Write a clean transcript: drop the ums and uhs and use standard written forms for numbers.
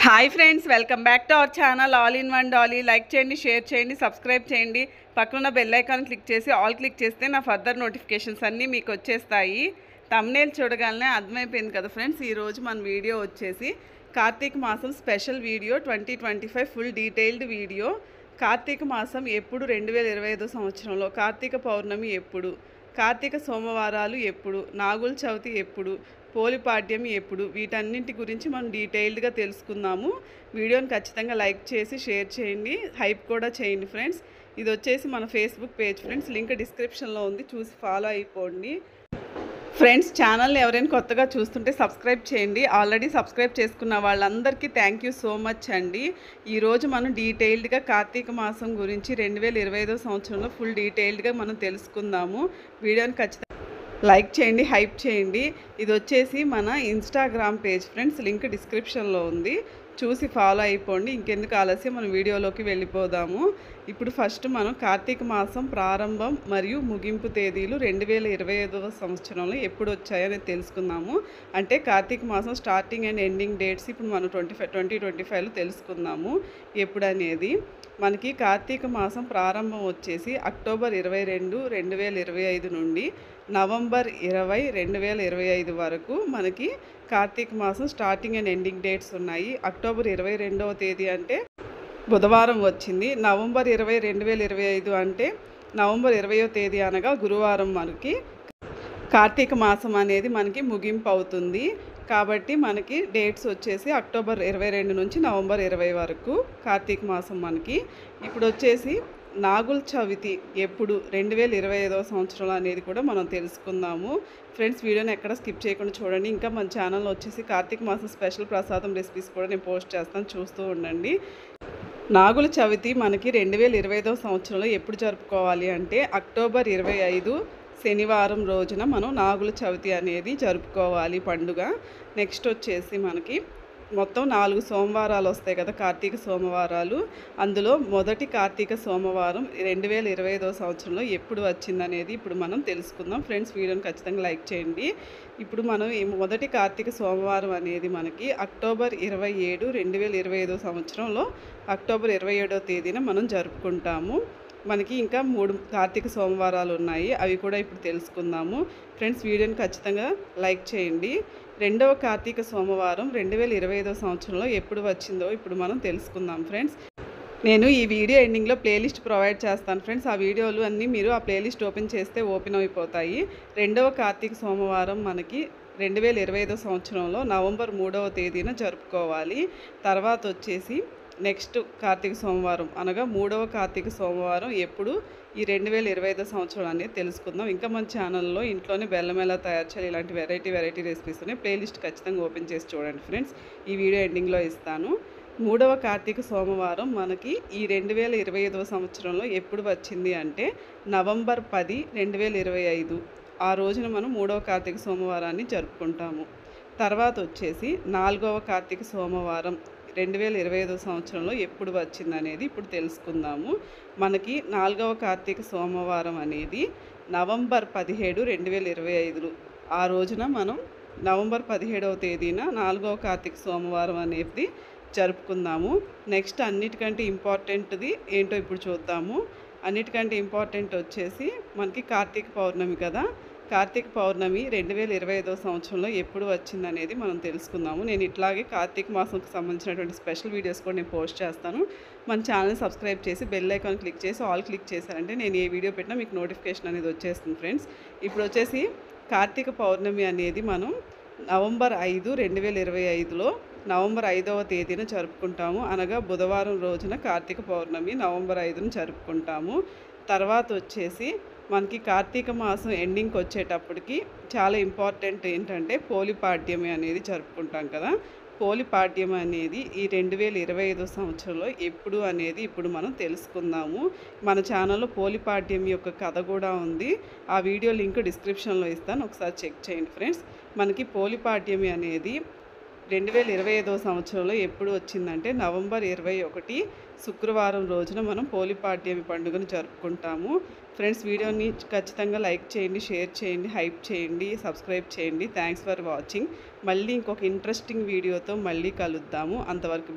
Hi friends, welcome back to our channel all in one Dolly. Like చేయండి, share చేయండి, subscribe చేయండి. పక్కన bell icon click చేసి all click చేస్తే నా ఫర్దర్ నోటిఫికేషన్స్ అన్నీ మీకు వచ్చేస్తాయి. థంబ్నెయిల్ చూడగానే అర్థమైపోయింది కదా ఫ్రెండ్స్. ఈరోజు మన వీడియో వచ్చేసి కార్తీక మాసం special video 2025 full detailed video. Karthika మాసం ఎప్పుడు 2025 సంవత్సరంలో, కార్తీక పౌర్ణమి ఎప్పుడు, కార్తీక సోమవారాలు ఎప్పుడు, నాగుల చవితి ఎప్పుడు, పోలిపాడ్యం ఎప్పుడు, వీటన్నింటి గురించి మనం డీటెయిల్డ్గా తెలుసుకుందాము. వీడియోని ఖచ్చితంగా లైక్ చేసి షేర్ చేయండి, హైప్ కూడా చేయండి ఫ్రెండ్స్. ఇది వచ్చేసి మన ఫేస్బుక్ పేజ్ ఫ్రెండ్స్, లింక్ డిస్క్రిప్షన్లో ఉంది, చూసి ఫాలో అయిపోండి ఫ్రెండ్స్. ఛానల్ని ఎవరైనా కొత్తగా చూస్తుంటే సబ్స్క్రైబ్ చేయండి. ఆల్రెడీ సబ్స్క్రైబ్ చేసుకున్న వాళ్ళందరికీ థ్యాంక్ యూ సో మచ్ అండి. ఈరోజు మనం డీటెయిల్డ్గా కార్తీక మాసం గురించి 2025 సంవత్సరంలో ఫుల్ డీటెయిల్డ్గా మనం తెలుసుకుందాము. వీడియోని ఖచ్చితంగా లైక్ చేయండి, హైప్ చేయండి. ఇది వచ్చేసి మన ఇన్స్టాగ్రామ్ పేజ్ ఫ్రెండ్స్, లింక్ డిస్క్రిప్షన్లో ఉంది, చూసి ఫాలో అయిపోండి. ఇంకెందుకు ఆలస్యం, మనం వీడియోలోకి వెళ్ళిపోదాము. ఇప్పుడు ఫస్ట్ మనం కార్తీక మాసం ప్రారంభం మరియు ముగింపు తేదీలు 2025 సంవత్సరంలో ఎప్పుడు వచ్చాయని తెలుసుకుందాము. అంటే కార్తీక మాసం స్టార్టింగ్ అండ్ ఎండింగ్ డేట్స్ ఇప్పుడు మనం 2025లో తెలుసుకుందాము ఎప్పుడు అనేది. మనకి కార్తీక మాసం ప్రారంభం వచ్చేసి అక్టోబర్ 22, 2025 నుండి నవంబర్ 20, 2025 వరకు మనకి కార్తీక మాసం స్టార్టింగ్ అండ్ ఎండింగ్ డేట్స్ ఉన్నాయి. అక్టోబర్ 22వ తేదీ అంటే బుధవారం వచ్చింది. నవంబర్ 20, 2025 అంటే నవంబర్ 20వ తేదీ అనగా గురువారం మనకి కార్తీక మాసం అనేది మనకి ముగింపు అవుతుంది. కాబట్టి మనకి డేట్స్ వచ్చేసి అక్టోబర్ 22 నుంచి నవంబర్ 20 వరకు కార్తీక మాసం మనకి. ఇప్పుడు వచ్చేసి నాగుల చవితి ఎప్పుడు 2025 సంవత్సరంలో అనేది కూడా మనం తెలుసుకుందాము ఫ్రెండ్స్. వీడియోని ఎక్కడ స్కిప్ చేయకుండా చూడండి. ఇంకా మన ఛానల్లో వచ్చేసి కార్తీక మాసం స్పెషల్ ప్రసాదం రెసిపీస్ కూడా నేను పోస్ట్ చేస్తాను, చూస్తూ ఉండండి. నాగుల చవితి మనకి 2025 సంవత్సరంలో ఎప్పుడు జరుపుకోవాలి అంటే అక్టోబర్ 25 శనివారం రోజున మనం నాగుల చవితి అనేది జరుపుకోవాలి పండుగ. నెక్స్ట్ వచ్చేసి మనకి మొత్తం 4 సోమవారాలు వస్తాయి కదా, కార్తీక సోమవారాలు. అందులో మొదటి కార్తీక సోమవారం 2025 సంవత్సరంలో ఎప్పుడు వచ్చిందనేది ఇప్పుడు మనం తెలుసుకుందాం ఫ్రెండ్స్. వీడియోని ఖచ్చితంగా లైక్ చేయండి. ఇప్పుడు మనం ఈ మొదటి కార్తీక సోమవారం అనేది మనకి అక్టోబర్ 27, 2025 సంవత్సరంలో అక్టోబర్ 27వ తేదీన మనం జరుపుకుంటాము. మనకి ఇంకా 3 కార్తీక సోమవారాలు ఉన్నాయి, అవి కూడా ఇప్పుడు తెలుసుకుందాము ఫ్రెండ్స్. వీడియోని ఖచ్చితంగా లైక్ చేయండి. రెండవ కార్తీక సోమవారం 2025 సంవత్సరంలో ఎప్పుడు వచ్చిందో ఇప్పుడు మనం తెలుసుకుందాం ఫ్రెండ్స్. నేను ఈ వీడియో ఎండింగ్లో ప్లేలిస్ట్ ప్రొవైడ్ చేస్తాను ఫ్రెండ్స్. ఆ వీడియోలు అన్నీ మీరు ఆ ప్లేలిస్ట్ ఓపెన్ చేస్తే ఓపెన్ అయిపోతాయి. రెండవ కార్తీక సోమవారం మనకి 2025 సంవత్సరంలో నవంబర్ 3వ తేదీన జరుపుకోవాలి. తర్వాత వచ్చేసి నెక్స్ట్ కార్తీక సోమవారం అనగా 3వ కార్తీక సోమవారం ఎప్పుడు ఈ 2025 సంవత్సరం అనేది తెలుసుకుందాం. ఇంకా మన ఛానల్లో ఇంట్లోనే బెల్లం ఎలా తయారు చేయాలి, ఇలాంటి వెరైటీ రెసిపీస్ ఉన్నాయి. ప్లేలిస్ట్ ఖచ్చితంగా ఓపెన్ చేసి చూడండి ఫ్రెండ్స్, ఈ వీడియో ఎండింగ్లో ఇస్తాను. 3వ కార్తీక సోమవారం మనకి ఈ 2025 సంవత్సరంలో ఎప్పుడు వచ్చింది అంటే నవంబర్ 10, 2025 ఆ రోజున మనం 3వ కార్తీక సోమవారాన్ని జరుపుకుంటాము. తర్వాత వచ్చేసి 4వ కార్తీక సోమవారం 2025 సంవత్సరంలో ఎప్పుడు వచ్చిందనేది ఇప్పుడు తెలుసుకుందాము. మనకి 4వ కార్తీక సోమవారం అనేది నవంబర్ 17, 2025 ఆ రోజున మనం నవంబర్ 17వ తేదీన 4వ కార్తీక సోమవారం అనేది జరుపుకుందాము. నెక్స్ట్ అన్నిటికంటే ఇంపార్టెంట్ది ఏంటో ఇప్పుడు చూద్దాము. అన్నిటికంటే ఇంపార్టెంట్ వచ్చేసి మనకి కార్తీక పౌర్ణమి కదా. కార్తీక పౌర్ణమి 2025 సంవత్సరంలో ఎప్పుడు వచ్చిందనేది మనం తెలుసుకుందాము. నేను ఇట్లాగే కార్తీక మాసంకి సంబంధించినటువంటి స్పెషల్ వీడియోస్ కూడా నేను పోస్ట్ చేస్తాను. మన ఛానల్ని సబ్స్క్రైబ్ చేసి బెల్ ఐకాన్ క్లిక్ చేసి ఆల్ క్లిక్ చేశారంటే నేను ఏ వీడియో పెట్టినా మీకు నోటిఫికేషన్ అనేది వచ్చేస్తుంది ఫ్రెండ్స్. ఇప్పుడు వచ్చేసి కార్తీక పౌర్ణమి అనేది మనం నవంబర్ 5, 2025లో నవంబర్ 5వ తేదీన జరుపుకుంటాము. అనగా బుధవారం రోజున కార్తీక పౌర్ణమి నవంబర్ 5న జరుపుకుంటాము. తర్వాత వచ్చేసి మనకి కార్తీక మాసం ఎండింగ్కి వచ్చేటప్పటికి చాలా ఇంపార్టెంట్ ఏంటంటే పోలిపాడ్యమి అనేది జరుపుకుంటాం కదా. పోలిపాడ్యం అనేది ఈ 2025 సంవత్సరంలో ఎప్పుడు అనేది ఇప్పుడు మనం తెలుసుకుందాము. మన ఛానల్లో పోలిపాడ్యం యొక్క కథ కూడా ఉంది, ఆ వీడియో లింక్ డిస్క్రిప్షన్లో ఇస్తాను, ఒకసారి చెక్ చేయండి ఫ్రెండ్స్. మనకి పోలిపాడ్యమి అనేది 2025 సంవత్సరంలో ఎప్పుడు వచ్చిందంటే నవంబర్ 21 శుక్రవారం రోజున మనం పోలిపాడ్యమి పండుగను జరుపుకుంటాము ఫ్రెండ్స్. వీడియోని ఖచ్చితంగా లైక్ చేయండి, షేర్ చేయండి, హైప్ చేయండి, సబ్స్క్రైబ్ చేయండి. Thanks for watching. మళ్ళీ ఇంకొక ఇంట్రెస్టింగ్ వీడియోతో మళ్ళీ కలుద్దాము. అంతవరకు